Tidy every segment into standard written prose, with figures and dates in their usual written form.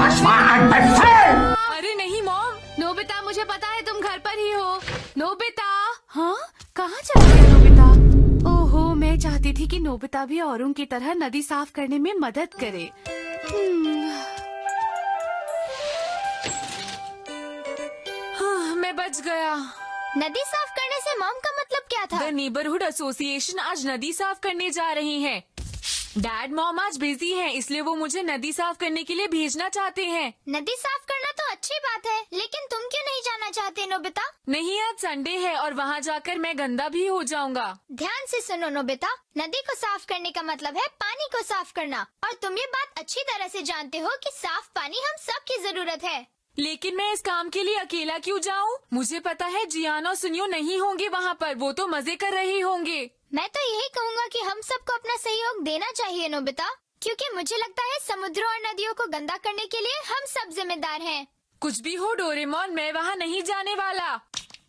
अरे नहीं mom, Nobita मुझे पता है तुम घर पर ही हो। नोबिता, हाँ कहाँ चला गया नोबिता? ओहो, मैं चाहती थी कि नोबिता भी औरों की तरह नदी साफ करने में मदद करे। हाँ, मैं बच गया। नदी साफ करने से मॉम का मतलब क्या था? द नेबरहुड एसोसिएशन आज नदी साफ करने जा रही है। डैड मॉम आज बिजी हैं, इसलिए वो मुझे नदी साफ करने के लिए भेजना चाहते हैं। नदी साफ करना तो अच्छी बात है, लेकिन तुम क्यों नहीं जाना चाहते नोबिता? नहीं, आज संडे है और वहाँ जाकर मैं गंदा भी हो जाऊंगा। ध्यान से सुनो नोबिता, नदी को साफ करने का मतलब है पानी को साफ करना, और तुम ये बात अच्छी तरह से जानते हो कि साफ पानी हम सब की जरूरत है। लेकिन मैं इस काम के लिए अकेला क्यों जाऊँ? मुझे पता है जियान और सुनियो नहीं होंगे वहाँ पर, वो तो मजे कर रहे होंगे। मैं तो यही कहूँगा कि हम सबको अपना सहयोग देना चाहिए नोबिता, क्योंकि मुझे लगता है समुद्रों और नदियों को गंदा करने के लिए हम सब जिम्मेदार हैं। कुछ भी हो डोरेमोन, मैं वहाँ नहीं जाने वाला।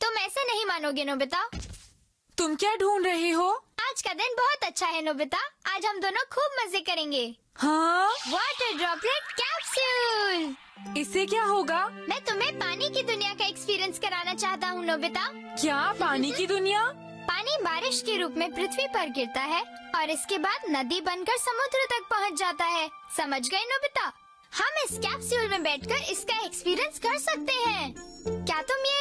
तुम ऐसे नहीं मानोगे नोबिता। तुम क्या ढूंढ रहे हो? आज का दिन बहुत अच्छा है नोबिता, आज हम दोनों खूब मजे करेंगे। हाँ? Water droplet capsule. इससे क्या होगा? मैं तुम्हें पानी की दुनिया का एक्सपीरियंस कराना चाहता हूँ नोबिता। क्या पानी की दुनिया? पानी बारिश के रूप में पृथ्वी पर गिरता है और इसके बाद नदी बनकर समुद्र तक पहुँच जाता है। समझ गए नोबिता? हम इस कैप्सूल में बैठकर इसका एक्सपीरियंस कर सकते हैं। क्या तुम ये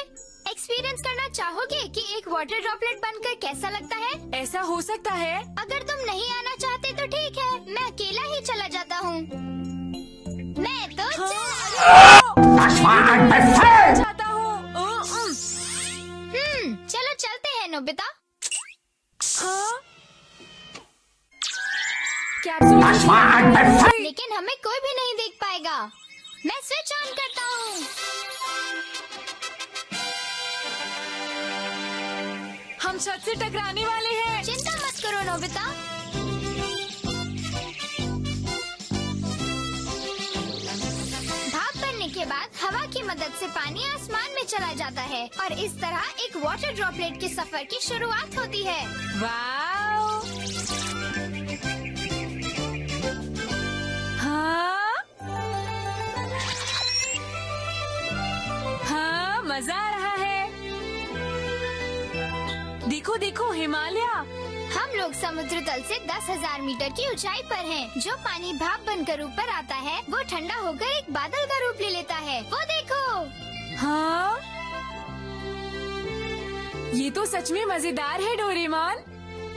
एक्सपीरियंस करना चाहोगे कि एक वाटर ड्रॉपलेट बनकर कैसा लगता है? ऐसा हो सकता है? अगर तुम नहीं आना चाहते तो ठीक है, मैं अकेला ही चला जाता हूँ। मैं तो चाहता हूँ। चलो चलते हैं नोबिता। हाँ? कैप्सूल? लेकिन हमें कोई भी नहीं देख पाएगा। मैं स्विच ऑन करता हूँ। हम छत से टकराने वाले हैं। चिंता मत करो नोबिता। भाप बनने के बाद हवा की मदद से पानी आसमान में चला जाता है और इस तरह एक वाटर ड्रॉपलेट के सफर की शुरुआत होती है। वाओ! हाँ? हाँ, मजा आ रहा है। देखो देखो, हिमालय। हम लोग समुद्र तल से 10,000 मीटर की ऊंचाई पर हैं। जो पानी भाप बनकर ऊपर आता है वो ठंडा होकर एक बादल का रूप ले लेता है। वो देखो। हाँ? ये तो सच में मजेदार है डोरेमोन।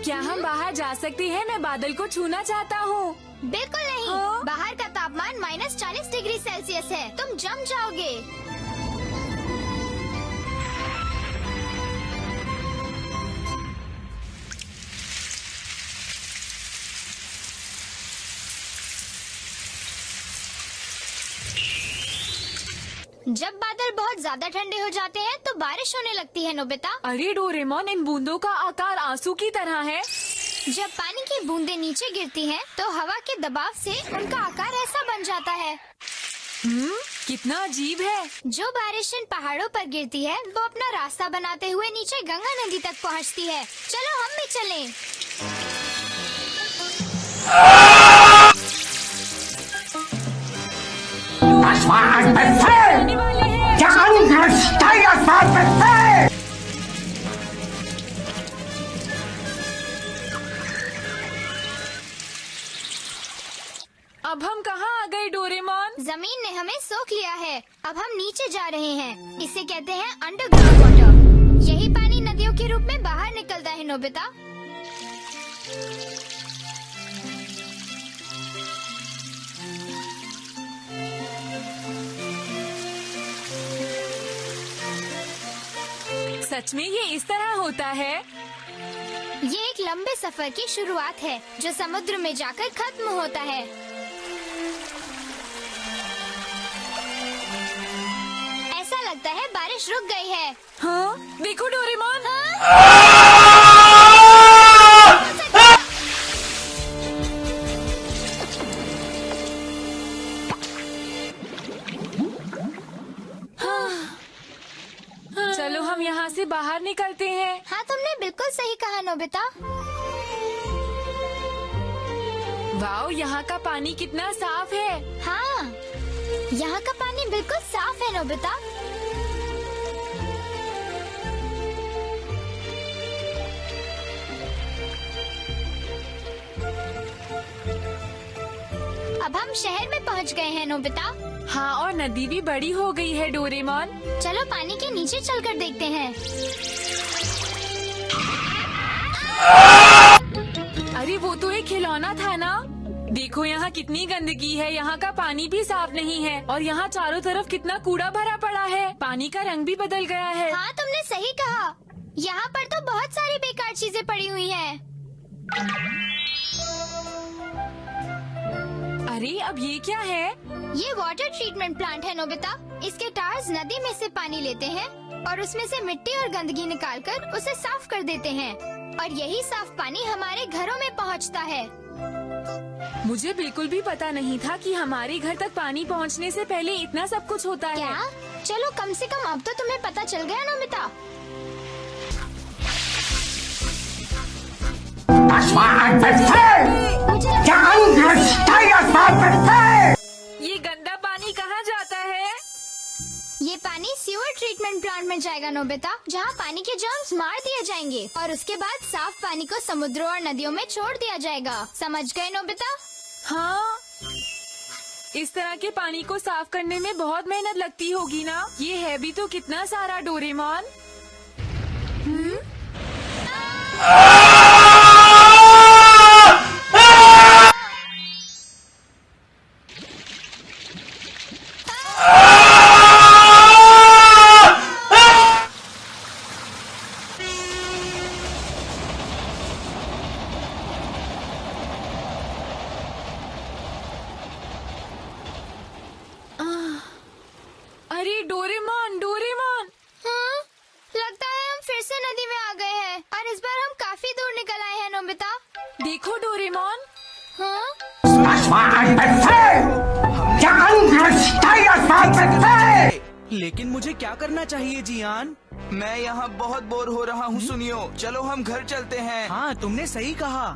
क्या हम बाहर जा सकते हैं? मैं बादल को छूना चाहता हूँ। बिल्कुल नहीं। हाँ? बाहर का तापमान -40 डिग्री सेल्सियस है, तुम जम जाओगे। जब बादल बहुत ज्यादा ठंडे हो जाते हैं तो बारिश होने लगती है नोबिता। अरे डोरेमोन, इन बूंदों का आकार आंसू की तरह है। जब पानी की बूंदें नीचे गिरती हैं, तो हवा के दबाव से उनका आकार ऐसा बन जाता है। कितना अजीब है। जो बारिश इन पहाड़ों पर गिरती है वो अपना रास्ता बनाते हुए नीचे गंगा नदी तक पहुंचती है। चलो हम भी चलें। आने वाले हैं। अब हम कहाँ आ गए डोरेमोन? जमीन ने हमें सोख लिया है। अब हम नीचे जा रहे हैं। इसे कहते हैं अंडरग्राउंड वाटर। यही पानी नदियों के रूप में बाहर निकलता है नोबिता। सच में ये इस तरह होता है? ये एक लंबे सफर की शुरुआत है जो समुद्र में जाकर खत्म होता है। ऐसा लगता है बारिश रुक गई है। हाँ? देखो डोरेमोन। चलो हम यहाँ से बाहर निकलते हैं। हाँ, तुमने बिल्कुल सही कहा नोबिता। वाओ, यहाँ का पानी कितना साफ है। हाँ, यहाँ का पानी बिल्कुल साफ है नोबिता। अब हम शहर में पहुँच गए हैं नोबिता। हाँ, और नदी भी बड़ी हो गई है डोरेमोन। चलो पानी के नीचे चलकर देखते हैं। अरे वो तो एक खिलौना था ना। देखो यहाँ कितनी गंदगी है, यहाँ का पानी भी साफ नहीं है और यहाँ चारों तरफ कितना कूड़ा भरा पड़ा है। पानी का रंग भी बदल गया है। हाँ तुमने सही कहा, यहाँ पर तो बहुत सारी बेकार चीजें पड़ी हुई हैं। अरे अब ये क्या है? ये वाटर ट्रीटमेंट प्लांट है नोबिता। इसके टायर्स नदी में से पानी लेते हैं और उसमें से मिट्टी और गंदगी निकालकर उसे साफ कर देते हैं और यही साफ पानी हमारे घरों में पहुंचता है। मुझे बिल्कुल भी पता नहीं था कि हमारे घर तक पानी पहुंचने से पहले इतना सब कुछ होता है। क्या? चलो कम से कम अब तो तुम्हें पता चल गया नोबिता। ये गंदा पानी कहाँ जाता है? ये पानी सीवर ट्रीटमेंट प्लांट में जाएगा नोबिता, जहाँ पानी के जर्म्स मार दिए जाएंगे और उसके बाद साफ पानी को समुद्रों और नदियों में छोड़ दिया जाएगा। समझ गए नोबिता? हाँ, इस तरह के पानी को साफ करने में बहुत मेहनत लगती होगी ना। ये है भी तो कितना सारा डोरेमोन। अरे डोरेमोन, डोरेमोन। हाँ? लगता है हम फिर से नदी में आ गए हैं और इस बार हम काफी दूर निकल आए हैं नोबिता। देखो डोरेमोन। हाँ? लेकिन मुझे क्या करना चाहिए जियान? मैं यहाँ बहुत बोर हो रहा हूँ। सुनियो, चलो हम घर चलते हैं। हाँ तुमने सही कहा।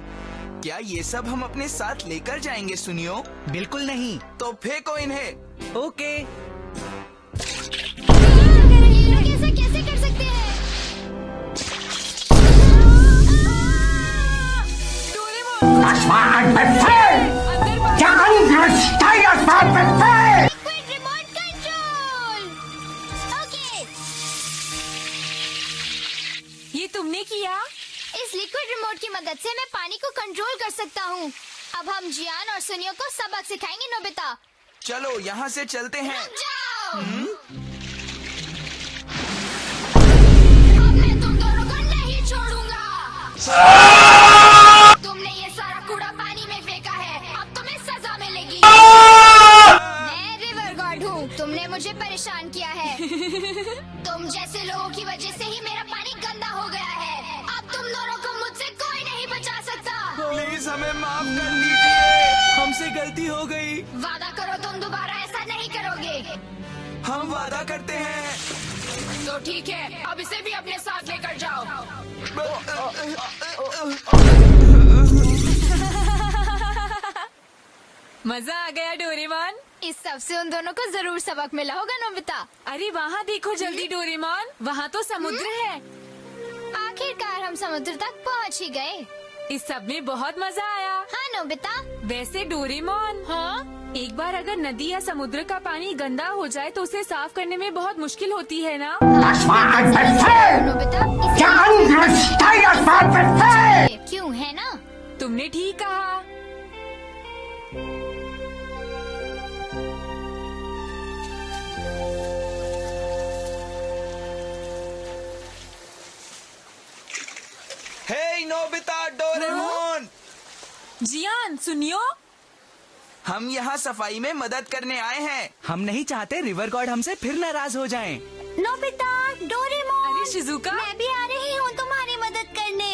क्या ये सब हम अपने साथ लेकर जाएंगे? सुनियो, बिल्कुल नहीं। तो फेंको इन्हें। ओके। कैसे कैसे कर सकते हैं? Doraemon, Liquid remote control! Okay, ये तुमने किया? इस लिक्विड रिमोट की मदद से मैं पानी को कंट्रोल कर सकता हूँ। अब हम जियान और सुनियो को सबक सिखाएंगे नोबिता। चलो यहाँ से चलते हैं। रुक जाओ! अब मैं तुम दोनों को नहीं छोड़ूंगा। तुमने ये सारा कूड़ा पानी में फेंका है, अब तुम्हें सजा मिलेगी। मैं रिवर गॉड हूँ, तुमने मुझे परेशान किया है। तुम जैसे लोगों की वजह से ही मेरा पानी गंदा हो गया है। अब तुम दोनों को मुझसे कोई नहीं बचा सकता। प्लीज हमें माफ कर दीजिए। हमसे गलती हो गई। वादा करो तुम दोबारा ऐसा नहीं करोगे। हम वादा करते हैं। तो ठीक है, अब इसे भी अपने साथ लेकर जाओ। मजा आ गया डोरेमोन। इस सब से उन दोनों को जरूर सबक मिला होगा नोबिता। अरे वहाँ देखो जल्दी डोरेमोन, वहाँ तो समुद्र है। आखिरकार हम समुद्र तक पहुँच ही गए। इस सब में बहुत मजा आया। हाँ नोबिता। वैसे डोरेमोन, हाँ? एक बार अगर नदी या समुद्र का पानी गंदा हो जाए तो उसे साफ करने में बहुत मुश्किल होती है ना। नोबिता, क्यों है ना? तुमने ठीक कहा। हे नोबिता, डोरेमोन, जियान सुनियो। हम यहाँ सफाई में मदद करने आए हैं। हम नहीं चाहते रिवर गॉड हमसे फिर नाराज हो जाएं। नोबिता, डोरेमोन, अरे शिजुका, मैं भी आ रही हूँ तुम्हारी मदद करने।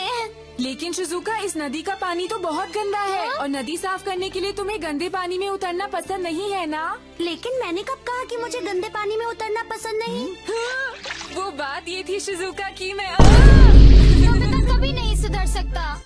लेकिन शिजुका इस नदी का पानी तो बहुत गंदा है और नदी साफ करने के लिए तुम्हें गंदे पानी में उतरना पसंद नहीं है ना? लेकिन मैंने कब कहा कि मुझे गंदे पानी में उतरना पसंद नहीं? वो बात ये थी शिजुका कि मैं नोबिता कभी नहीं सुधर सकता।